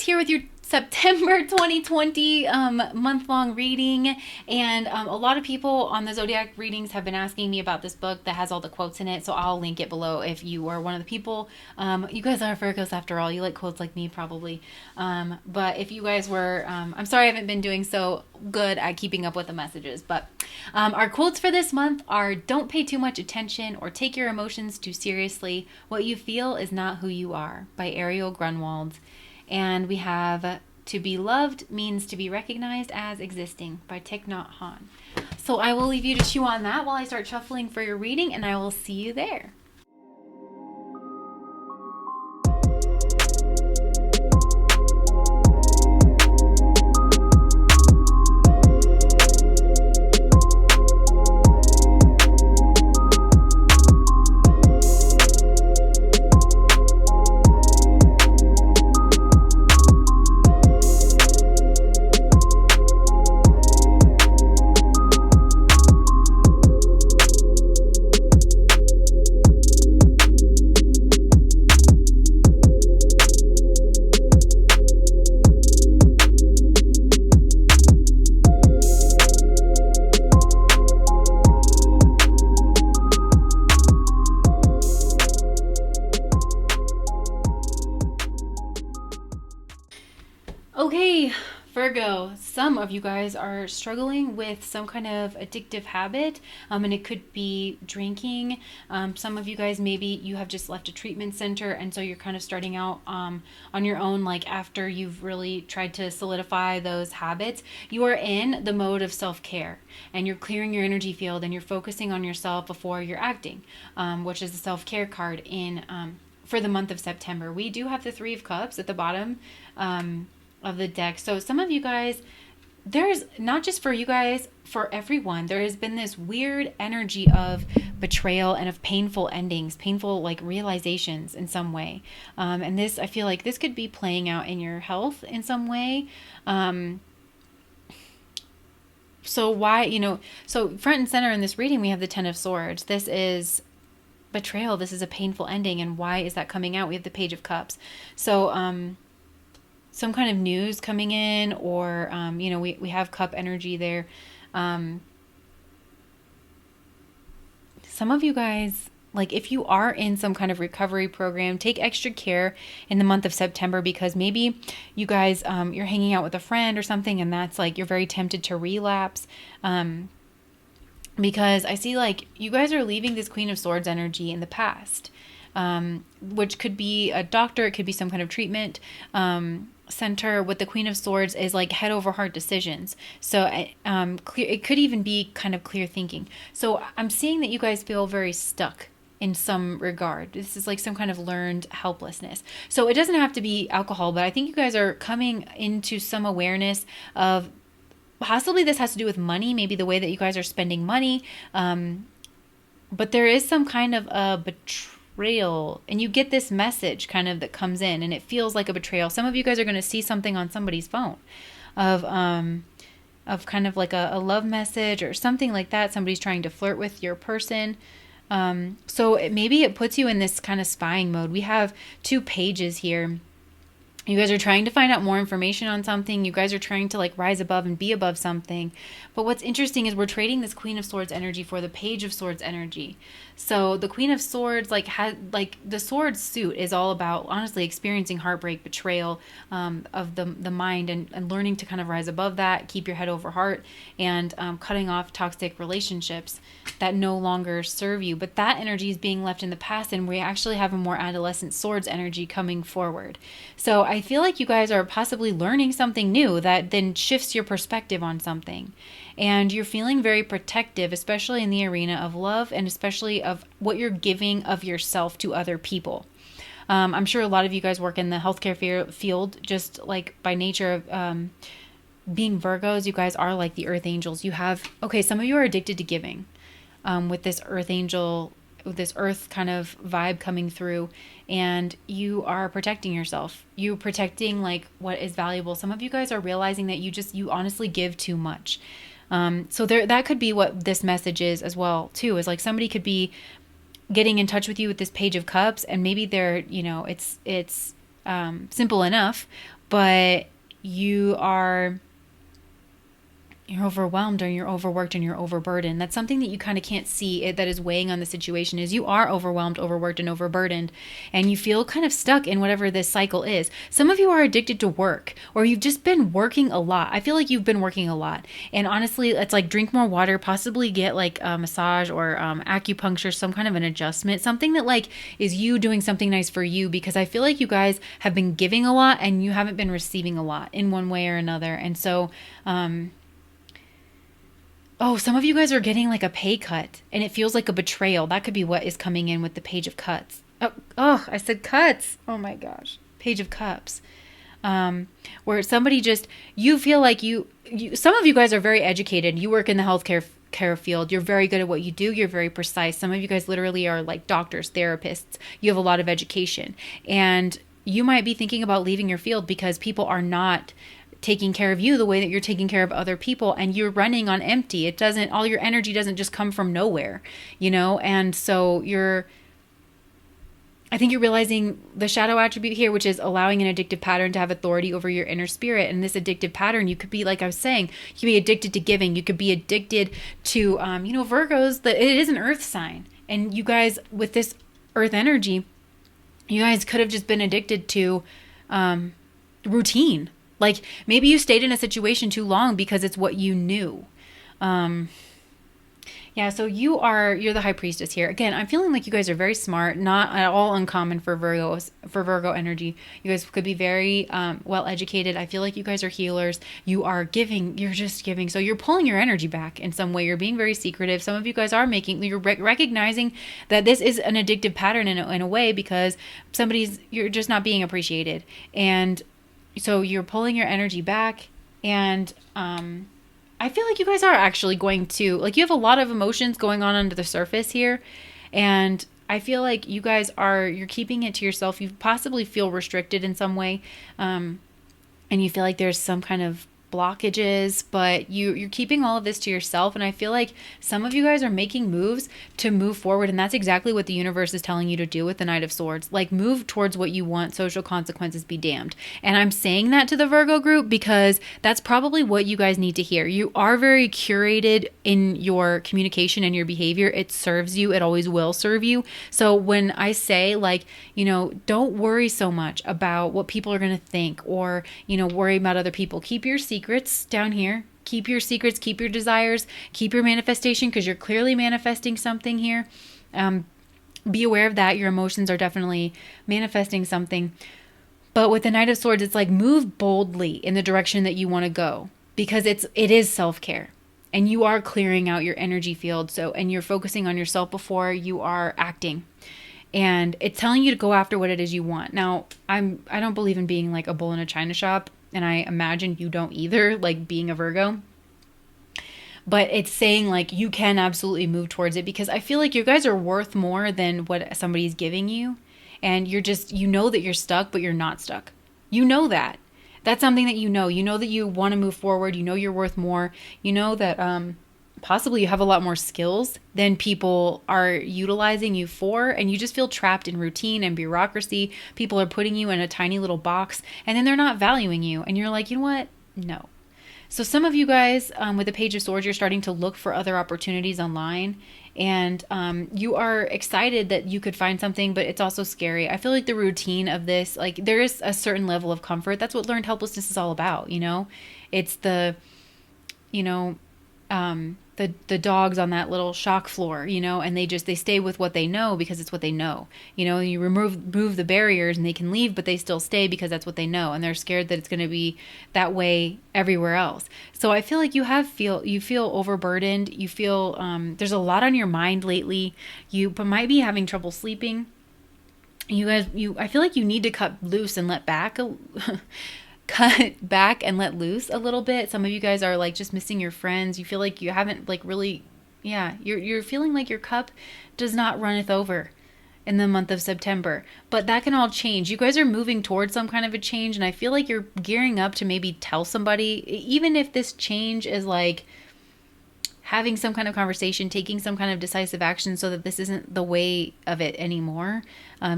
here with your September 2020 month-long reading, and a lot of people on the zodiac readings have been asking me about this book that has all the quotes in it, so I'll link it below if you are one of the people. You guys are Virgos after all, you like quotes like me probably, but if you guys were, I'm sorry I haven't been doing so good at keeping up with the messages, but our quotes for this month are: don't pay too much attention or take your emotions too seriously. What you feel is not who you are, by Ariel Grunwald. And we have to be loved means to be recognized as existing, by Thich Nhat Hanh. So I will leave you to chew on that while I start shuffling for your reading, and I will see you there. Okay, Virgo, some of you guys are struggling with some kind of addictive habit, and it could be drinking. Some of you guys, maybe you have just left a treatment center, and so you're kind of starting out on your own, like after you've really tried to solidify those habits. You are in the mode of self-care, and you're clearing your energy field, and you're focusing on yourself before you're acting, which is the self-care card in for the month of September. We do have the Three of Cups at the bottom of the deck. So some of you guys, there's not just for you guys, for everyone, there has been this weird energy of betrayal and of painful endings, painful like realizations in some way. And this, I feel like this could be playing out in your health in some way. So why, so front and center in this reading, we have the Ten of Swords. This is betrayal. This is a painful ending. And why is that coming out? We have the Page of Cups. So, some kind of news coming in, or, we have cup energy there. Some of you guys, like if you are in some kind of recovery program, take extra care in the month of September, because maybe you guys, you're hanging out with a friend or something, and that's like, you're very tempted to relapse. Because I see like you guys are leaving this Queen of Swords energy in the past, which could be a doctor, it could be some kind of treatment, center. With the Queen of Swords is like head over heart decisions. So it could even be kind of clear thinking. So I'm seeing that you guys feel very stuck in some regard. This is like some kind of learned helplessness. So it doesn't have to be alcohol, but I think you guys are coming into some awareness of possibly this has to do with money, maybe the way that you guys are spending money. But there is some kind of a betrayal, and you get this message kind of that comes in, and it feels like a betrayal. Some of you guys are going to see something on somebody's phone of kind of like a love message or something like that. Somebody's trying to flirt with your person. So maybe it puts you in this kind of spying mode. We have two pages here. You guys are trying to find out more information on something. You guys are trying to like rise above and be above something. But what's interesting is we're trading this Queen of Swords energy for the Page of Swords energy. So the Queen of Swords, the sword suit is all about honestly experiencing heartbreak, betrayal of the mind, and learning to kind of rise above that, keep your head over heart, and cutting off toxic relationships that no longer serve you. But that energy is being left in the past, and we actually have a more adolescent swords energy coming forward. So I feel like you guys are possibly learning something new that then shifts your perspective on something. And you're feeling very protective, especially in the arena of love, and especially of what you're giving of yourself to other people. I'm sure a lot of you guys work in the healthcare field, just like by nature of being Virgos. You guys are like the earth angels. Some of you are addicted to giving, with this earth angel, with this earth kind of vibe coming through, and you are protecting yourself. You're protecting like what is valuable. Some of you guys are realizing that you honestly give too much. So that could be what this message is as well too, is like somebody could be getting in touch with you with this Page of Cups, and maybe they're, it's simple enough, but you're overwhelmed, or you're overworked, and you're overburdened. That's something that you kind of can't see that is weighing on the situation, is you are overwhelmed, overworked, and overburdened, and you feel kind of stuck in whatever this cycle is. Some of you are addicted to work, or you've just been working a lot. I feel like you've been working a lot, and honestly, it's like drink more water, possibly get like a massage or acupuncture, some kind of an adjustment, something that like is you doing something nice for you, because I feel like you guys have been giving a lot and you haven't been receiving a lot in one way or another. And so oh, some of you guys are getting like a pay cut, and it feels like a betrayal. That could be what is coming in with the Page of Cups. Oh, I said cuts. Oh my gosh. Page of Cups. Where somebody just, you feel like you, some of you guys are very educated. You work in the healthcare field. You're very good at what you do. You're very precise. Some of you guys literally are like doctors, therapists. You have a lot of education. And you might be thinking about leaving your field because people are not taking care of you the way that you're taking care of other people, and you're running on empty. It doesn't, all your energy doesn't just come from nowhere, you know? And so I think you're realizing the shadow attribute here, which is allowing an addictive pattern to have authority over your inner spirit. And this addictive pattern, you could be, like I was saying, you could be addicted to giving. You could be addicted to, Virgos, it is an earth sign. And you guys, with this earth energy, you guys could have just been addicted to routine. Like maybe you stayed in a situation too long because it's what you knew. So you're the High Priestess here. Again, I'm feeling like you guys are very smart, not at all uncommon for Virgo energy. You guys could be very well educated. I feel like you guys are healers. You are giving, you're just giving. So you're pulling your energy back in some way. You're being very secretive. Some of you guys are you're recognizing that this is an addictive pattern in a way, because you're just not being appreciated. And so you're pulling your energy back, and I feel like you guys are actually going to, like, you have a lot of emotions going on under the surface here, and I feel like you guys you're keeping it to yourself. You possibly feel restricted in some way, and you feel like there's some kind of blockages, but you're keeping all of this to yourself. And I feel like some of you guys are making moves to move forward, and that's exactly what the universe is telling you to do with the Knight of Swords. Like, move towards what you want. Social consequences be damned. And I'm saying that to the Virgo group because that's probably what you guys need to hear. You are very curated in your communication and your behavior. It serves you. It always will serve you. So when I say, like, don't worry so much about what people are going to think, or worry about other people. Keep your secrets down here. Keep your secrets, keep your desires, keep your manifestation, because you're clearly manifesting something here. Be aware of that. Your emotions are definitely manifesting something. But with the Knight of Swords, it's like, move boldly in the direction that you want to go, because it is self-care, and you are clearing out your energy field. And you're focusing on yourself before you are acting. And it's telling you to go after what it is you want. Now, I don't believe in being like a bull in a china shop, and I imagine you don't either, like being a Virgo. But it's saying, like, you can absolutely move towards it, because I feel like you guys are worth more than what somebody's giving you. And you're just, that you're stuck, but you're not stuck. You know that. That's something that you know. You know that you want to move forward. You know you're worth more. You know that possibly you have a lot more skills than people are utilizing you for, and you just feel trapped in routine and bureaucracy. People are putting you in a tiny little box, and then they're not valuing you, and you're like, you know what? No. So some of you guys with the Page of Swords, you're starting to look for other opportunities online, and you are excited that you could find something, but it's also scary. I feel like the routine of this, like, there is a certain level of comfort. That's what learned helplessness is all about. It's the the dogs on that little shock floor, and they stay with what they know because it's what they know. You move the barriers and they can leave, but they still stay because that's what they know, and they're scared that it's going to be that way everywhere else. So I feel like you feel overburdened. You feel there's a lot on your mind lately. You might be having trouble sleeping. I feel like you need to cut loose and let back cut back and let loose a little bit. Some of you guys are like just missing your friends. You feel like you haven't like really, you're feeling like your cup does not runneth over in the month of September, but that can all change. You guys are moving towards some kind of a change, and I feel like you're gearing up to maybe tell somebody, even if this change is like, having some kind of conversation, taking some kind of decisive action so that this isn't the way of it anymore.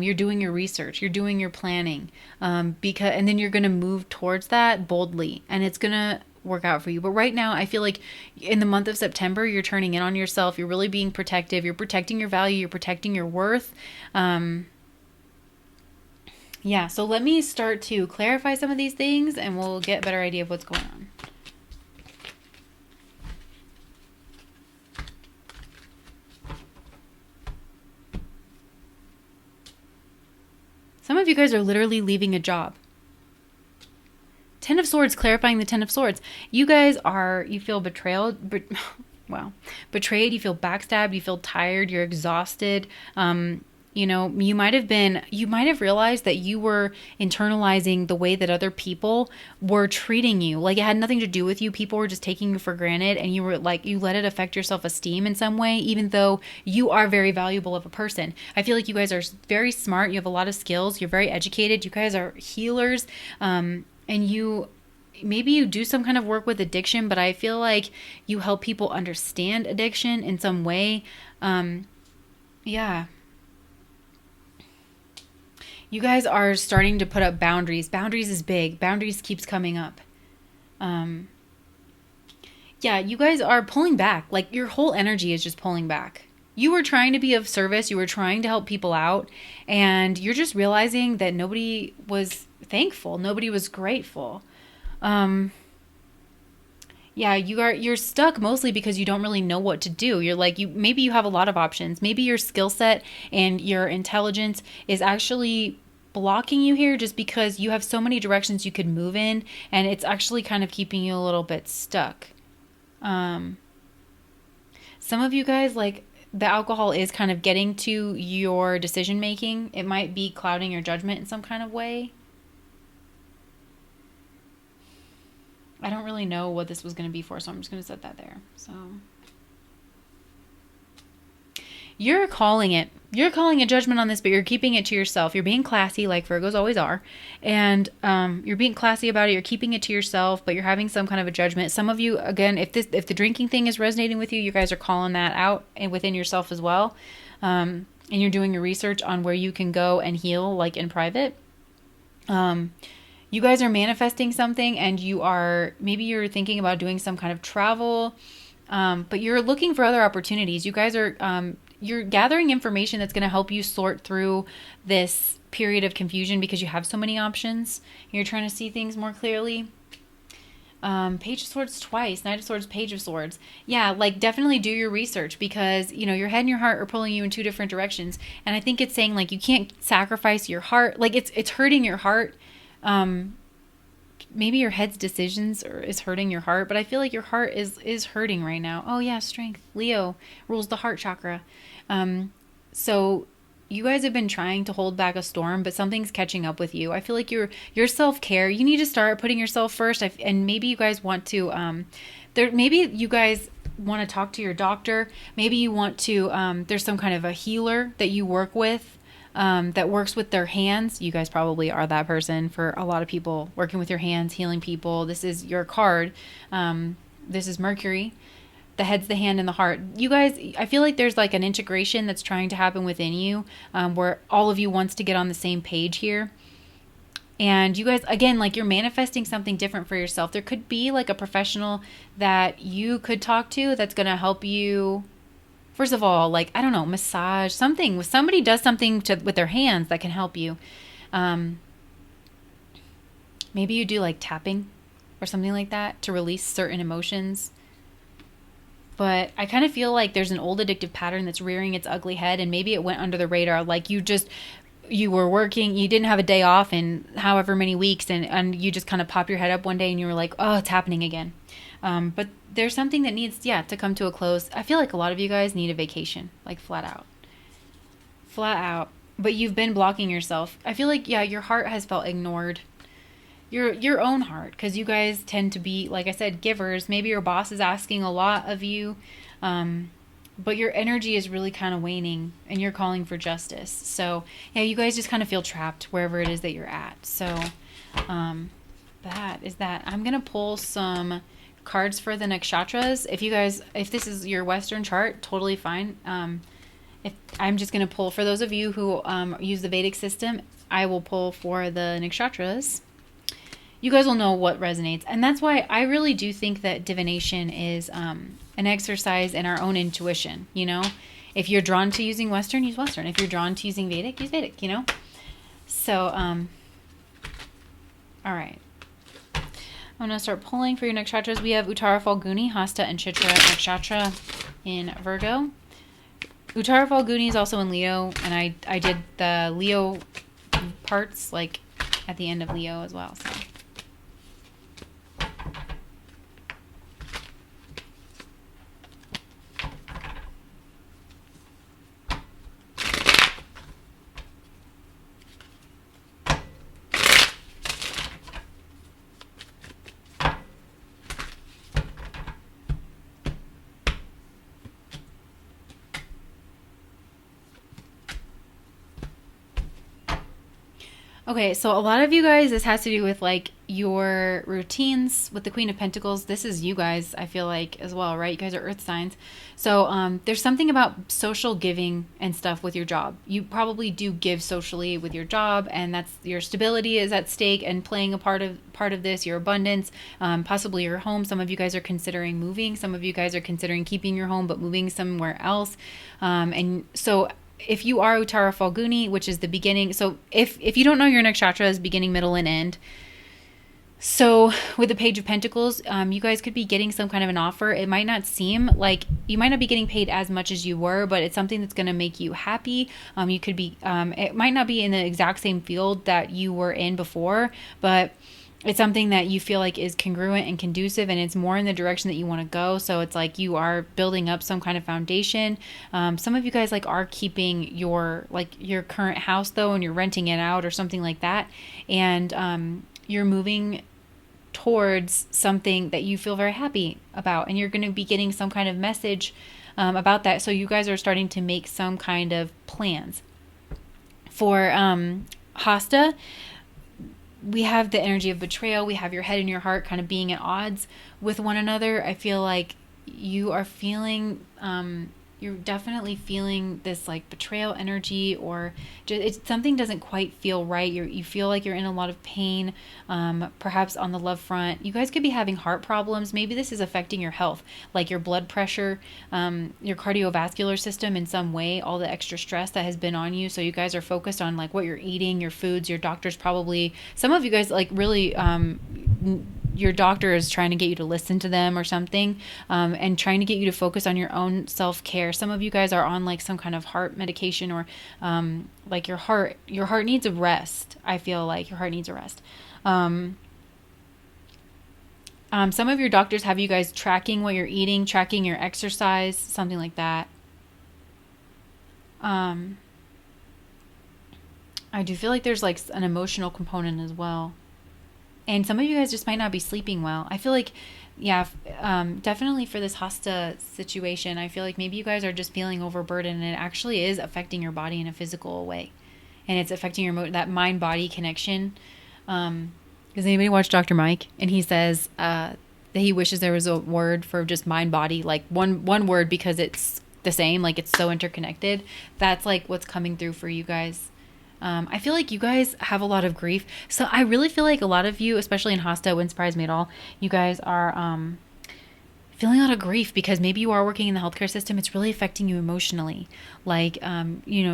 You're doing your research, you're doing your planning, and then you're going to move towards that boldly, and it's going to work out for you. But right now, I feel like in the month of September, you're turning in on yourself. You're really being protective. You're protecting your value. You're protecting your worth. Yeah, so let me start to clarify some of these things, and we'll get a better idea of what's going on. Some of you guys are literally leaving a job. Ten of Swords, clarifying the Ten of Swords. You guys you feel betrayed, betrayed, you feel backstabbed, you feel tired, you're exhausted. You might have realized that you were internalizing the way that other people were treating you. Like it had nothing to do with you. People were just taking you for granted, and you let it affect your self-esteem in some way, even though you are very valuable of a person. I feel like you guys are very smart. You have a lot of skills. You're very educated. You guys are healers. And maybe you do some kind of work with addiction, but I feel like you help people understand addiction in some way. Yeah. You guys are starting to put up boundaries. Boundaries is big. Boundaries keeps coming up. Yeah, you guys are pulling back. Like your whole energy is just pulling back. You were trying to be of service. You were trying to help people out. And you're just realizing that nobody was thankful. Nobody was grateful. Yeah, you're stuck mostly because you don't really know what to do. You're like, maybe you have a lot of options. Maybe your skill set and your intelligence is actually blocking you here just because you have so many directions you could move in, and it's actually kind of keeping you a little bit stuck. Some of you guys, like, the alcohol is kind of getting to your decision making. It might be clouding your judgment in some kind of way. I don't really know what this was going to be for, so I'm just going to set that there. So you're calling it. You're calling a judgment on this, but you're keeping it to yourself. You're being classy, like Virgos always are. And you're being classy about it. You're keeping it to yourself, but you're having some kind of a judgment. Some of you, again, if the drinking thing is resonating with you, you guys are calling that out and within yourself as well. And you're doing your research on where you can go and heal, like in private. You guys are manifesting something, and maybe you're thinking about doing some kind of travel, but you're looking for other opportunities. You guys are, you're gathering information that's going to help you sort through this period of confusion because you have so many options. You're trying to see things more clearly. Page of Swords twice, Knight of Swords, Page of Swords. Yeah, like definitely do your research because, your head and your heart are pulling you in two different directions. And I think it's saying like you can't sacrifice your heart. Like it's hurting your heart. Maybe your head's decisions is hurting your heart, but I feel like your heart is hurting right now. Oh yeah, strength. Leo rules the heart chakra. So you guys have been trying to hold back a storm, but something's catching up with you. I feel like your self-care, you need to start putting yourself first. And maybe you guys want to, maybe you guys want to talk to your doctor. Maybe you want to, there's some kind of a healer that you work with. That works with their hands. You guys probably are that person for a lot of people, working with your hands, healing people. This is your card. This is Mercury. The head's the hand and the heart. You guys, I feel like there's like an integration that's trying to happen within you, where all of you wants to get on the same page here. And you guys, again, like you're manifesting something different for yourself. There could be like a professional that you could talk to that's going to help you. First of all, like, I don't know, massage, something. Somebody does something with their hands that can help you. Maybe you do like tapping or something like that to release certain emotions. But I kind of feel like there's an old addictive pattern that's rearing its ugly head, and maybe it went under the radar. Like you were working, you didn't have a day off in however many weeks, and you just kind of pop your head up one day and you were like, oh, it's happening again. But there's something that needs, to come to a close. I feel like a lot of you guys need a vacation, like flat out. But you've been blocking yourself. I feel like, your heart has felt ignored. Your own heart, because you guys tend to be, like I said, givers. Maybe your boss is asking a lot of you, but your energy is really kind of waning, and you're calling for justice. So, you guys just kind of feel trapped wherever it is that you're at. So, that is that. I'm going to pull some cards for the nakshatras. If this is your Western chart, totally fine. If I'm just going to pull for those of you who use the Vedic system, I will pull for the nakshatras. You guys will know what resonates. And that's why I really do think that divination is an exercise in our own intuition, you know? If you're drawn to using Western, use Western. If you're drawn to using Vedic, use Vedic, you know? So, all right. I'm going to start pulling for your nakshatras. We have Uttara Falguni, Hasta, and Chitra Nakshatra in Virgo. Uttara Falguni is also in Leo, and I did the Leo parts like at the end of Leo as well. So. Okay, so a lot of you guys, this has to do with like your routines with the Queen of Pentacles. This is you guys, I feel like, as well, right? You guys are earth signs. So there's something about social giving and stuff with your job. You probably do give socially with your job, and that's your stability is at stake and playing a part of this, your abundance, possibly your home. Some of you guys are considering moving. Some of you guys are considering keeping your home but moving somewhere else. And so if you are Uttara Falguni, which is the beginning, so if you don't know your nakshatra is beginning, middle, and end, so with the Page of Pentacles, you guys could be getting some kind of an offer. It might not seem like you might not be getting paid as much as you were, but it's something that's going to make you happy. You could be, it might not be in the exact same field that you were in before, but it's something that you feel like is congruent and conducive, and it's more in the direction that you want to go. So it's like you are building up some kind of foundation. Some of you guys like are keeping your current house though, and you're renting it out or something like that. And you're moving towards something that you feel very happy about, and you're going to be getting some kind of message about that. So you guys are starting to make some kind of plans. For Hasta, we have the energy of betrayal. We have your head and your heart kind of being at odds with one another. I feel like you are feeling, you're definitely feeling this like betrayal energy, or just, something doesn't quite feel right. You feel like you're in a lot of pain, perhaps on the love front. You guys could be having heart problems. Maybe this is affecting your health, like your blood pressure, your cardiovascular system in some way, all the extra stress that has been on you. So you guys are focused on like what you're eating, your foods. Your doctor's probably, some of you guys like really, your doctor is trying to get you to listen to them or something, and trying to get you to focus on your own self-care. Some of you guys are on like some kind of heart medication, or like your heart needs a rest. I feel like your heart needs a rest. Some of your doctors have you guys tracking what you're eating, tracking your exercise, something like that. I do feel like there's like an emotional component as well. And some of you guys just might not be sleeping well. I feel like, yeah, definitely for this Hasta situation, I feel like maybe you guys are just feeling overburdened, and it actually is affecting your body in a physical way. And it's affecting your that mind-body connection. Does anybody watch Dr. Mike? And he says that he wishes there was a word for just mind-body, like one word, because it's the same, like it's so interconnected. That's like what's coming through for you guys. I feel like you guys have a lot of grief. So I really feel like a lot of you, especially in Hasta, it wouldn't surprise me at all. You guys are feeling a lot of grief because maybe you are working in the healthcare system. It's really affecting you emotionally. Like,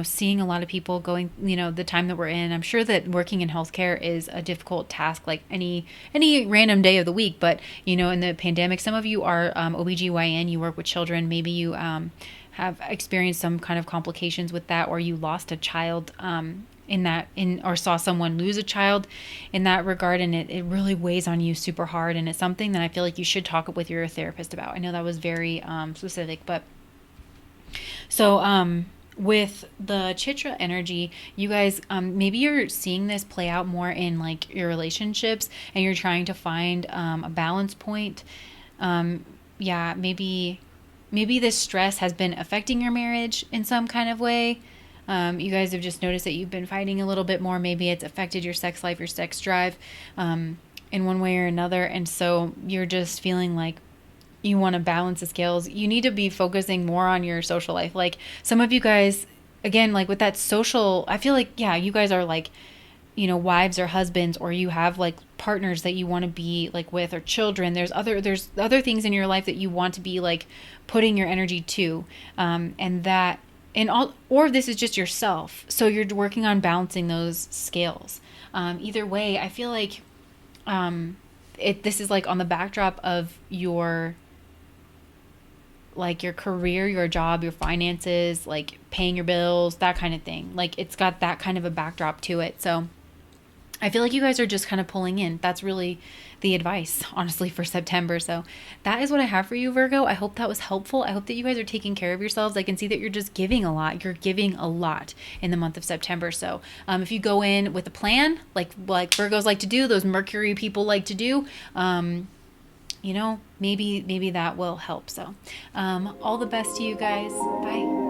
seeing a lot of people going, the time that we're in. I'm sure that working in healthcare is a difficult task, like any random day of the week. But, in the pandemic, some of you are OBGYN, you work with children. Maybe you have experienced some kind of complications with that, or you lost a child or saw someone lose a child in that regard, and it really weighs on you super hard, and it's something that I feel like you should talk with your therapist about. I know that was very specific, but so with the Chitra energy, you guys, maybe you're seeing this play out more in like your relationships, and you're trying to find a balance point. Maybe this stress has been affecting your marriage in some kind of way. You guys have just noticed that you've been fighting a little bit more. Maybe it's affected your sex life, your sex drive. in one way or another. And so you're just feeling like you want to balance the scales. You need to be focusing more on your social life. Like some of you guys, again, like with that social, I feel like, yeah, you guys are like, you know, wives or husbands, or you have like partners that you want to be like with, or children. There's other things in your life that you want to be like putting your energy to, and that, and all, or this is just yourself. So you're working on balancing those scales. Either way, I feel like this is like on the backdrop of your, like your career, your job, your finances, like paying your bills, that kind of thing. Like it's got that kind of a backdrop to it. So I feel like you guys are just kind of pulling in. That's really the advice, honestly, for September. So that is what I have for you, Virgo. I hope that was helpful. I hope that you guys are taking care of yourselves. I can see that you're just giving a lot. You're giving a lot in the month of September. So if you go in with a plan, like Virgos like to do, those Mercury people like to do, you know, maybe that will help. So all the best to you guys. Bye.